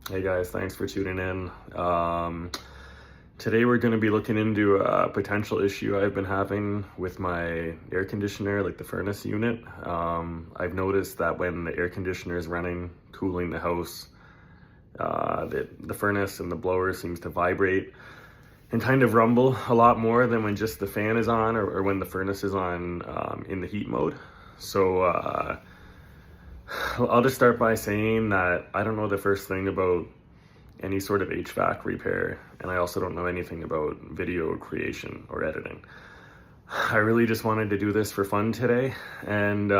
Hey guys, thanks for tuning in. Today we're going to be looking into a potential issue I've been having with my air conditioner, like the furnace unit. I've noticed that when the air conditioner is running, cooling the house, the furnace and the blower seems to vibrate and kind of rumble a lot more than when just the fan is on or when the furnace is on in the heat mode. So I'll just start by saying that I don't know the first thing about any sort of HVAC repair, and I also don't know anything about video creation or editing. I really just wanted to do this for fun today, and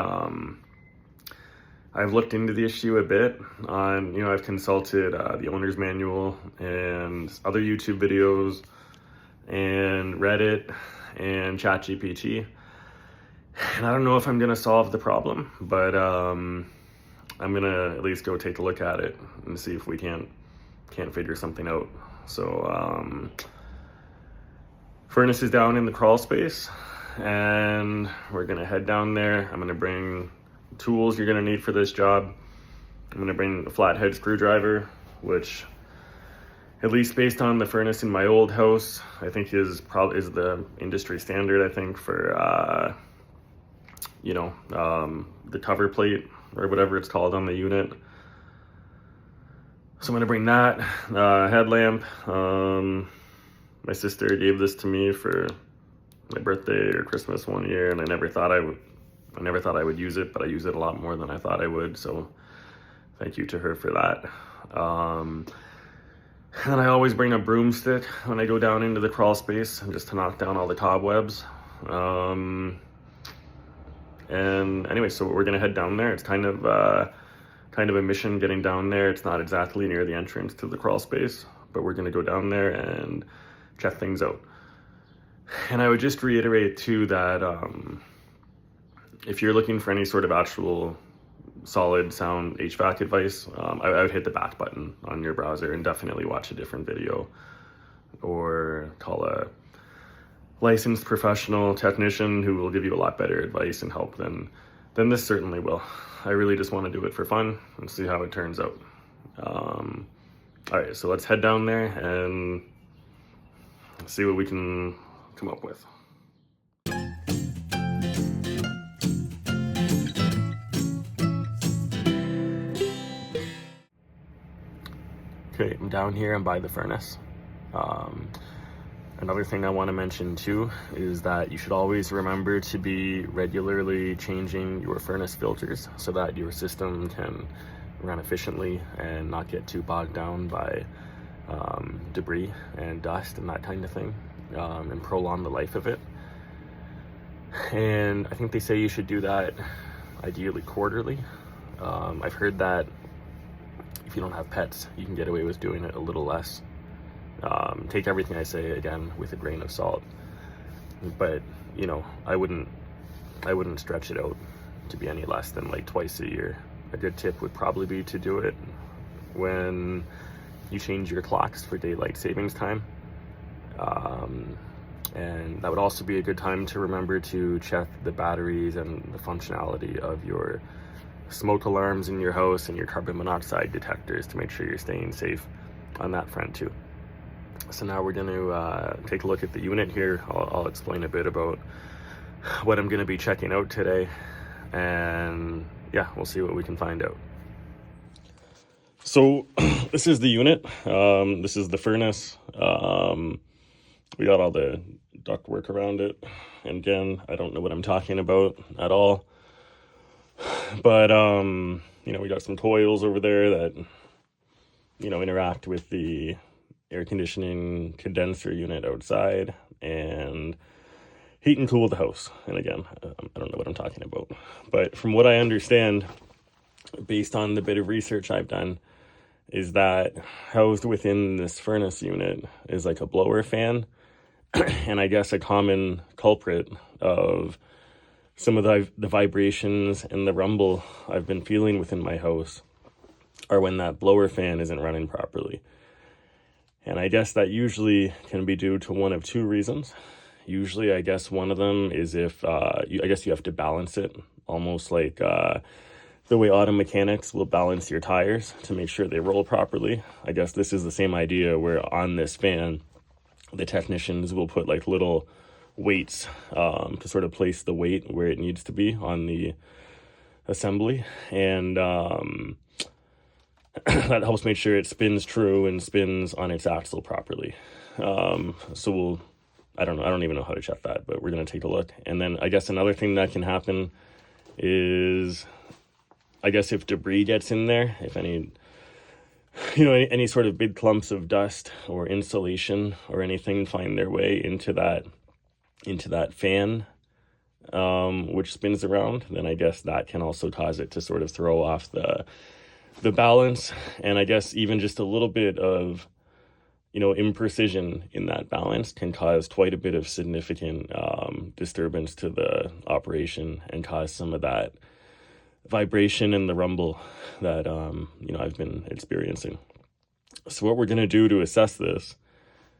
I've looked into the issue a bit on, I've consulted the owner's manual and other YouTube videos and Reddit and ChatGPT. And I don't know if I'm gonna solve the problem, but I'm gonna at least go take a look at it and see if we can't figure something out. So furnace is down in the crawl space, and we're gonna head down there. I'm gonna bring tools you're gonna need for this job. I'm gonna bring a flathead screwdriver, which, at least based on the furnace in my old house, I think is the industry standard, I think, for the cover plate or whatever it's called on the unit. So I'm gonna bring that headlamp. My sister gave this to me for my birthday or Christmas one year, and I never thought I would use it, but I use it a lot more than I thought I would. So thank you to her for that. And then I always bring a broomstick when I go down into the crawl space, just to knock down all the cobwebs. And anyway, so we're gonna head down there. It's kind of a mission getting down there. It's not exactly near the entrance to the crawl space, but we're gonna go down there and check things out. And I would just reiterate too that if you're looking for any sort of actual solid sound HVAC advice, I would hit the back button on your browser and definitely watch a different video or call a licensed professional technician who will give you a lot better advice and help than this certainly will. I really just want to do it for fun and see how it turns out. All right, so let's head down there and see what we can come up with. Okay, I'm down here. I'm by the furnace. Another thing I want to mention too is that you should always remember to be regularly changing your furnace filters so that your system can run efficiently and not get too bogged down by debris and dust and that kind of thing, and prolong the life of it. And I think they say you should do that ideally quarterly. I've heard that if you don't have pets, you can get away with doing it a little less. Take everything I say again with a grain of salt, but I wouldn't stretch it out to be any less than like twice a year. A good tip would probably be to do it when you change your clocks for daylight savings time, and that would also be a good time to remember to check the batteries and the functionality of your smoke alarms in your house and your carbon monoxide detectors to make sure you're staying safe on that front too. So now we're going to take a look at the unit here. I'll explain a bit about what I'm going to be checking out today, and yeah, we'll see what we can find out. So this is the unit. This is the furnace. We got all the ductwork around it, and again, I don't know what I'm talking about at all, but we got some coils over there that interact with the air conditioning condenser unit outside and heat and cool the house. And again, I don't know what I'm talking about, but from what I understand, based on the bit of research I've done, is that housed within this furnace unit is like a blower fan. And I guess a common culprit of some of the vibrations and the rumble I've been feeling within my house are when that blower fan isn't running properly. And I guess that usually can be due to one of two reasons. Usually, I guess one of them is if, I guess you have to balance it, almost like the way auto mechanics will balance your tires to make sure they roll properly. I guess this is the same idea where on this fan, the technicians will put like little weights to sort of place the weight where it needs to be on the assembly. And that helps make sure it spins true and spins on its axle properly. So I don't even know how to check that, but we're going to take a look. And then I guess another thing that can happen is, I guess if debris gets in there, if any, any sort of big clumps of dust or insulation or anything find their way into that fan, which spins around, then I guess that can also cause it to sort of throw off the balance. And I guess even just a little bit of imprecision in that balance can cause quite a bit of significant disturbance to the operation and cause some of that vibration and the rumble that I've been experiencing. So what we're going to do to assess this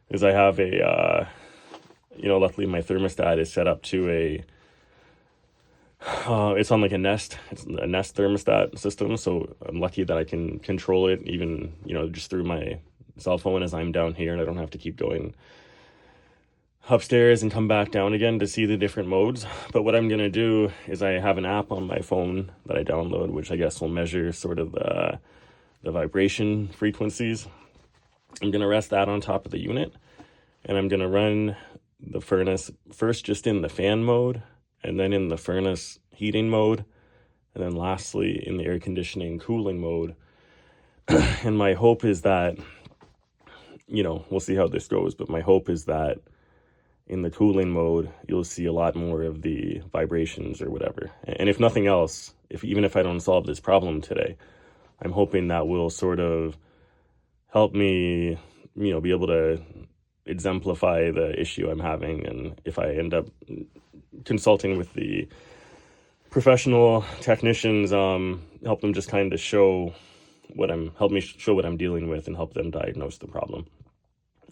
is I have luckily my thermostat is set up to it's on like it's a Nest thermostat system, so I'm lucky that I can control it even just through my cell phone as I'm down here, and I don't have to keep going upstairs and come back down again to see the different modes. But what I'm going to do is I have an app on my phone that I download, which I guess will measure sort of the vibration frequencies. I'm going to rest that on top of the unit, and I'm going to run the furnace first just in the fan mode, and then in the furnace heating mode, and then lastly in the air conditioning cooling mode. And my hope is that, we'll see how this goes, but my hope is that in the cooling mode, you'll see a lot more of the vibrations or whatever. And if nothing else, even if I don't solve this problem today, I'm hoping that will sort of help me, be able to exemplify the issue I'm having. And if I end up consulting with the professional technicians, help them just kind of show what I'm dealing with and help them diagnose the problem.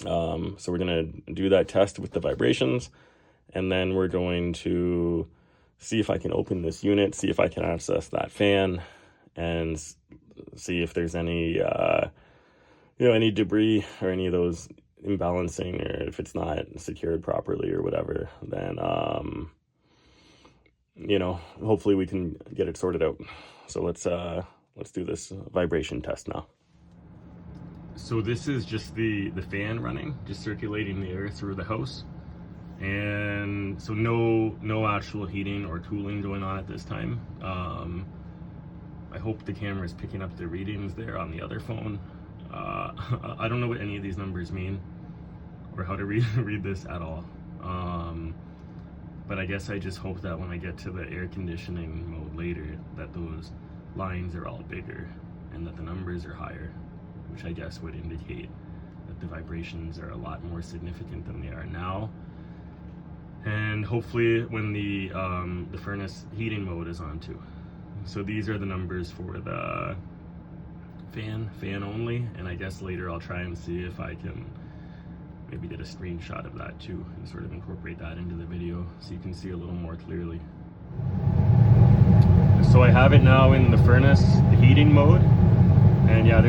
So we're going to do that test with the vibrations, and then we're going to see if I can open this unit, see if I can access that fan, and see if there's any, any debris or any of those imbalancing, or if it's not secured properly or whatever, then, hopefully we can get it sorted out. So let's do this vibration test now. So this is just the fan running, just circulating the air through the house. And so no actual heating or cooling going on at this time. I hope the camera is picking up the readings there on the other phone. I don't know what any of these numbers mean or how to read this at all. But I guess I just hope that when I get to the air conditioning mode later, that those lines are all bigger and that the numbers are higher, which I guess would indicate that the vibrations are a lot more significant than they are now. And hopefully when the furnace heating mode is on too. So these are the numbers for the fan only, and I guess later I'll try and see if I can maybe get a screenshot of that too and sort of incorporate that into the video so you can see a little more clearly. So I have it now in the furnace, the heating mode, and yeah,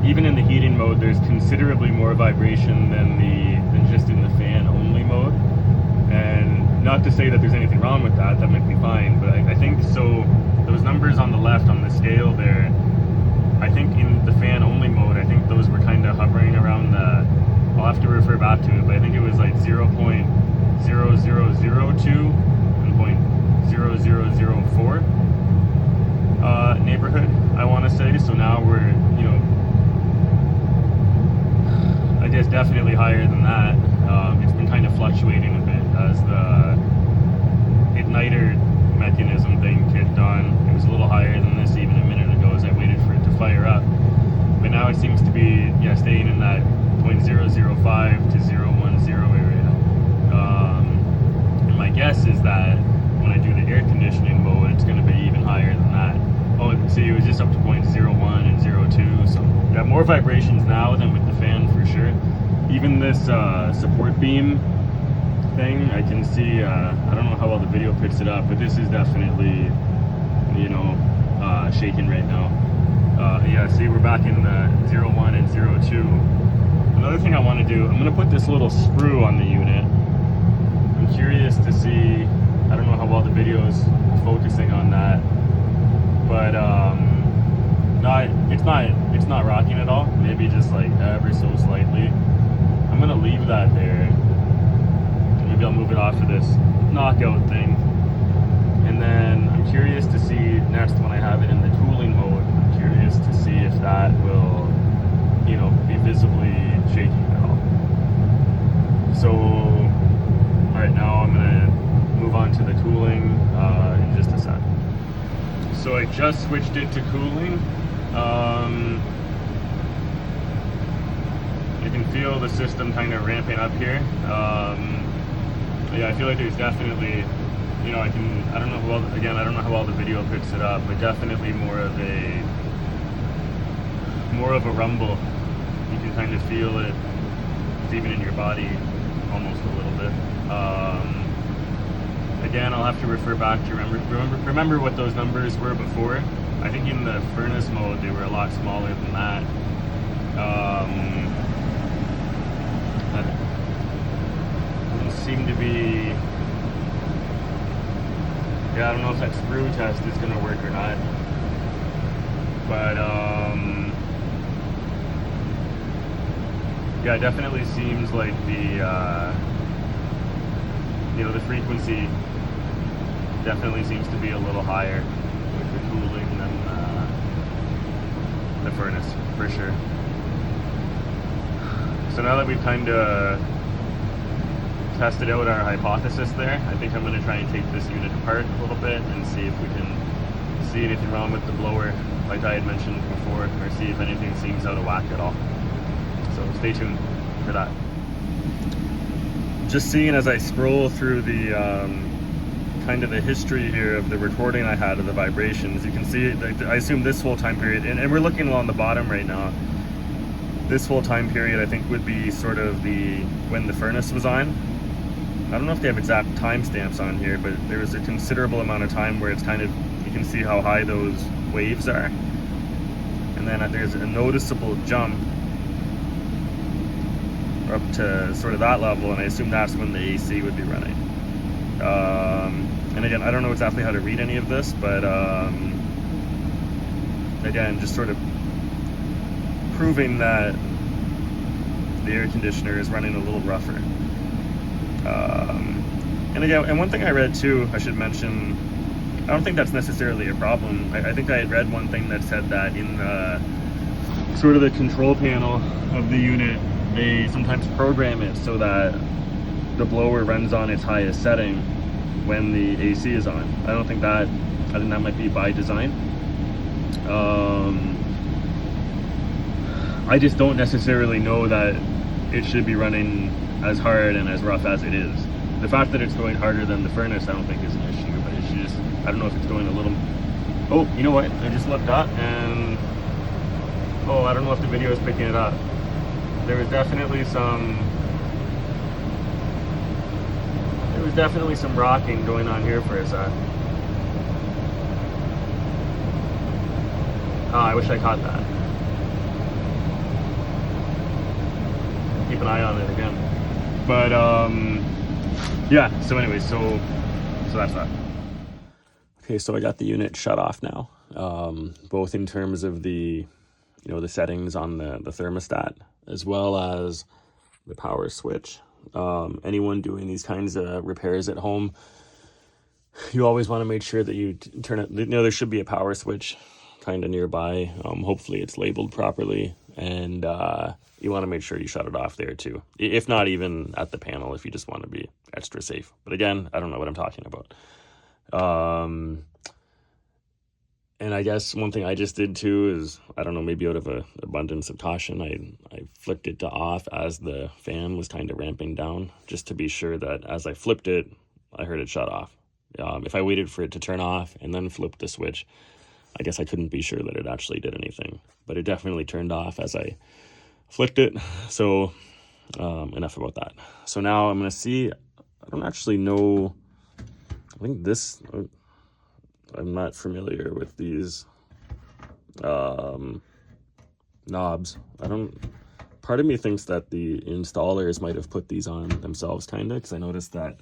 even in the heating mode, there's considerably more vibration than just in the fan only mode. And not to say that there's anything wrong with that might be fine, but I think so. Those numbers on the left on the scale there, I think in the fan only mode, I think those were kind of hovering around I'll have to refer back to it, but I think it was like 0.0002 and 0.0004 neighborhood, I want to say. So now we're, I guess definitely higher than that. It's been kind of fluctuating a bit as the igniter mechanism thing kicked on. It was a little higher than this even a minute ago as I waited for it to fire up. But now it seems to be, staying in that 0.005 to 0.10 area. And my guess is that when I do the air conditioning mode, it's going to be even higher than that. Oh, see, it was just up to 0.01 and 0.02. So got more vibrations now than with the fan for sure. Even this support beam thing, I can see, I don't know how well the video picks it up, but this is definitely, shaking right now. Yeah, see, we're back in the 01 and 02. Another thing I want to do, I'm going to put this little screw on the unit. I'm curious to see, I don't know how well the video is focusing on that, but it's not rocking at all. Maybe just like ever so slightly. I'm going to leave that there. Maybe I'll move it off of this knockout thing. And then I'm curious to see next when I have it in the tooling mode, I'm curious to see if that will, you know, be visibly shaking at all. So right now I'm gonna move on to the tooling in just a sec. So I just switched it to cooling. You can feel the system kind of ramping up here. Yeah, I feel like there's definitely, you know, I don't know how well, again, I don't know how well the video picks it up, but definitely more of a rumble. You can kind of feel it even in your body almost a little bit. Again, I'll have to refer back to remember what those numbers were before. I think in the furnace mode they were a lot smaller than that. Doesn't seem to be. Yeah, I don't know if that screw test is going to work or not, but yeah, it definitely seems like the you know, the frequency definitely seems to be a little higher with the cooling than the furnace, for sure. So now that we've kind of tested out our hypothesis there, I think I'm going to try and take this unit apart a little bit and see if we can see anything wrong with the blower, like I had mentioned before, or see if anything seems out of whack at all. So stay tuned for that. Just seeing as I scroll through the kind of the history here of the recording I had of the vibrations, you can see, I assume this whole time period, and we're looking along the bottom right now, this whole time period I think would be sort of when the furnace was on. I don't know if they have exact timestamps on here, but there was a considerable amount of time where it's kind of, you can see how high those waves are. And then there's a noticeable jump up to sort of that level, and I assume that's when the AC would be running. And again, I don't know exactly how to read any of this, but again, just sort of proving that the air conditioner is running a little rougher. And again, and one thing I read too, I should mention, I don't think that's necessarily a problem. I think I had read one thing that said that in the sort of the control panel of the unit, they sometimes program it so that the blower runs on its highest setting when the AC is on. I think that might be by design. I just don't necessarily know that it should be running as hard and as rough as it is. The fact that it's going harder than the furnace, I don't think is an issue, but it's just, I don't know if it's going a little, oh, you know what, I just looked up and, oh, I don't know if the video is picking it up. There was definitely some rocking going on here for a sec. Oh, I wish I caught that. Keep an eye on it again. But yeah, so anyway, so that's that. Okay, so I got the unit shut off now, both in terms of the, you know, the settings on the thermostat, as well as the power switch. Anyone doing these kinds of repairs at home, you always want to make sure that you turn it, you know, there should be a power switch kind of nearby. Hopefully it's labeled properly, and you want to make sure you shut it off there too, if not even at the panel, if you just want to be extra safe. But again, I don't know what I'm talking about. And I guess one thing I just did too is, I don't know, maybe out of an abundance of caution, I flicked it to off as the fan was kind of ramping down, just to be sure that as I flipped it, I heard it shut off. If I waited for it to turn off and then flipped the switch, I guess I couldn't be sure that it actually did anything. But it definitely turned off as I flicked it. So enough about that. So now I'm going to see, I don't actually know, I think this, I'm not familiar with these knobs. Part of me thinks that the installers might have put these on themselves, kind of, because I noticed that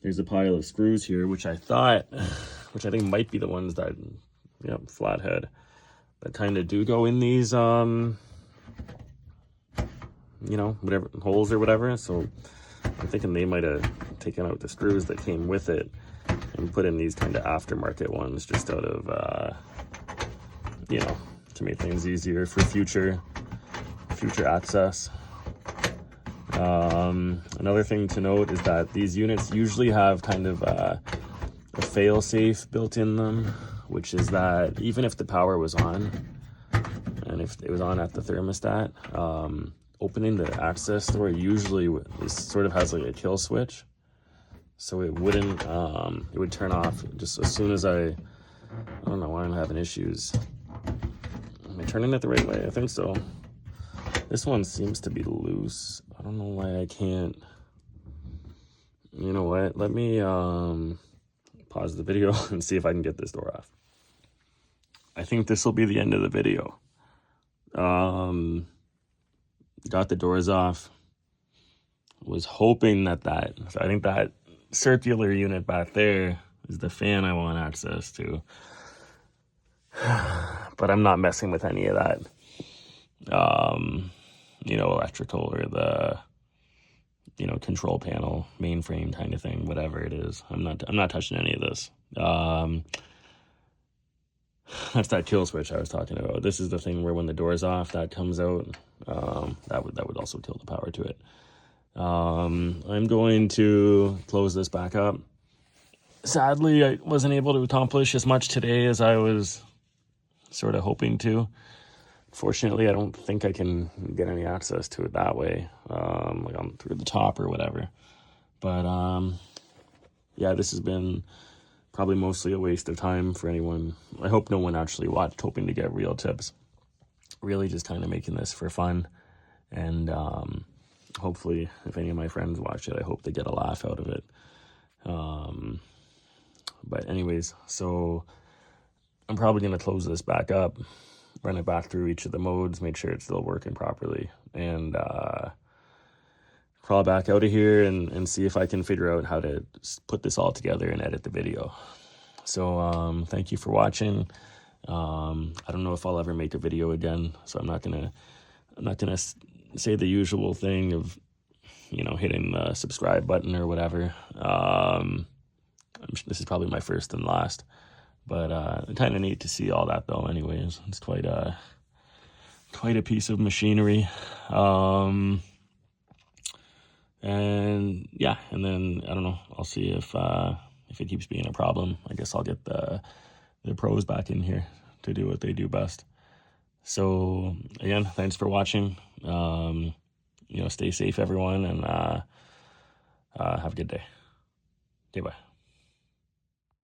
there's a pile of screws here, which I think might be the ones that, flathead, that kind of do go in these, whatever, holes or whatever. So I'm thinking they might have taken out the screws that came with it and put in these kind of aftermarket ones just out of, to make things easier for future access. Another thing to note is that these units usually have kind of a fail-safe built in them, which is that even if the power was on, and if it was on at the thermostat, opening the access door usually sort of has like a kill switch, so it wouldn't, it would turn off just as soon as I don't know why I'm having issues. Am I turning it the right way? I think so. This one seems to be loose. I don't know why I can't. You know what? Let me pause the video and see if I can get this door off. I think this will be the end of the video. Got the doors off. Was hoping that I think that circular unit back there is the fan I want access to. But I'm not messing with any of that. Electrical or the, control panel, mainframe kind of thing, whatever it is. I'm not touching any of this. That's that kill switch I was talking about. This is the thing where when the door's off, that comes out. That would also kill the power to it. I'm going to close this back up. Sadly, I wasn't able to accomplish as much today as I was sort of hoping to. Fortunately, I don't think I can get any access to it that way, like on through the top or whatever. But yeah, this has been probably mostly a waste of time for anyone. I hope no one actually watched hoping to get real tips. Really just kind of making this for fun. And hopefully, if any of my friends watch it, I hope they get a laugh out of it. But anyways, so I'm probably going to close this back up, run it back through each of the modes, make sure it's still working properly, and crawl back out of here and see if I can figure out how to put this all together and edit the video. So thank you for watching. I don't know if I'll ever make a video again, so I'm not gonna say the usual thing of hitting the subscribe button or whatever. This is probably my first and last, but kind of neat to see all that though. Anyways, it's quite a piece of machinery. And yeah, and then I don't know, I'll see if it keeps being a problem. I guess I'll get the pros back in here to do what they do best. So again, thanks for watching. Stay safe everyone, and have a good day. Okay, bye.